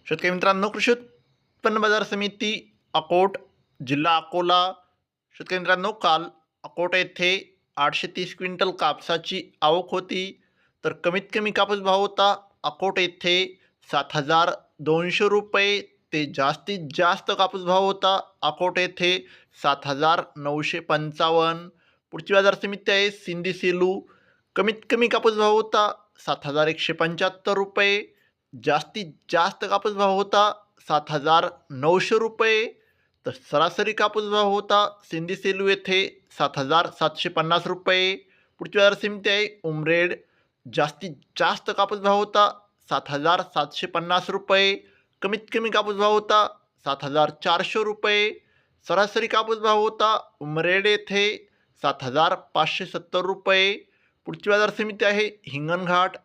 शेतकरी मित्रांनो, कृषी उत्पन्न बाजार समिती अकोट, जिल्हा अकोला. शेतकरी मित्रांनो, काल अकोट येथे 830 क्विंटल कापसाची आवक होती. तर कमीत कमी कापूस भाव होता अकोट येथे 7,200 रुपये ते जास्तीत जास्त कापूस भाव होता अकोट येथे 7,955. पुढची बाजार समिती आहे सिंधी सेलू. कमीत कमी कापूस भाव होता 7,175 रुपये. जास्तीत जास्त कापूस भाव होता 7,900 रुपये. तर सरासरी कापूस भाव होता सिंधी सेलू येथे 7,750 रुपये. पुढची बाजार समिती आहे उमरेड. जास्तीत जास्त कापूस भाव होता 7,750 रुपये. कमीत कमी कापूस भाव होता 7,400 रुपये. सरासरी कापूस भाव होता उमरेड येथे 7,570 रुपये. पुढची बाजार समिती आहे हिंगणघाट.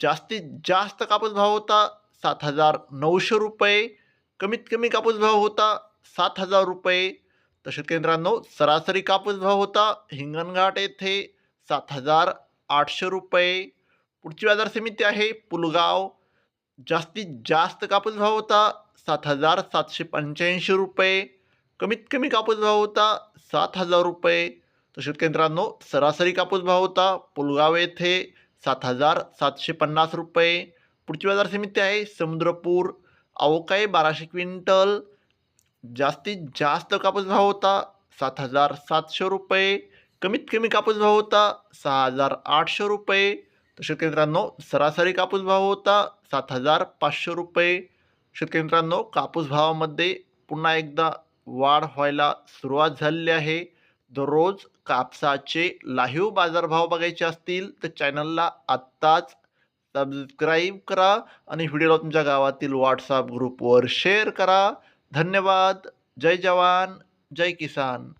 जास्तीत जास्त कापूस भाव होता 7,900 रुपये. कमीत कमी कापूस भाव होता 7,000 रुपये. तर शेतकरी मित्रांनो, सरासरी कापूस भाव होता हिंगणघाट येथे 7,800 रुपये. पुढची बाजार समिती आहे पुलगाव. जास्तीत जास्त कापूस भाव होता 7,785 रुपये. कमीत कमी कापूस भाव होता 7,000 रुपये. तर शेतकरी मित्रांनो, सरासरी कापूस भाव होता पुलगाव येथे 7,750 रुपये. पुढची बाजार समिती आहे समुद्रपूर. आवक आहे 1,200 क्विंटल. जास्तीत जास्त कापूस भाव होता 7,700 रुपये. कमीत कमी कापूस भाव होता 6,800 रुपये. तर शेतकरी मित्रांनो, सरासरी कापूस भाव होता 7,500 रुपये. शेतकरी मित्रांनो, कापूस भावामध्ये पुन्हा एकदा वाढ व्हायला सुरुवात झालेली आहे. दररोज कापसाचे लाईव्ह बाजारभाव बघायचे असतील तर चॅनलला आत्ताच सबस्क्राईब करा आणि व्हिडिओला तुमच्या गावातील व्हॉट्सअप ग्रुपवर शेअर करा. धन्यवाद. जय जवान, जय किसान.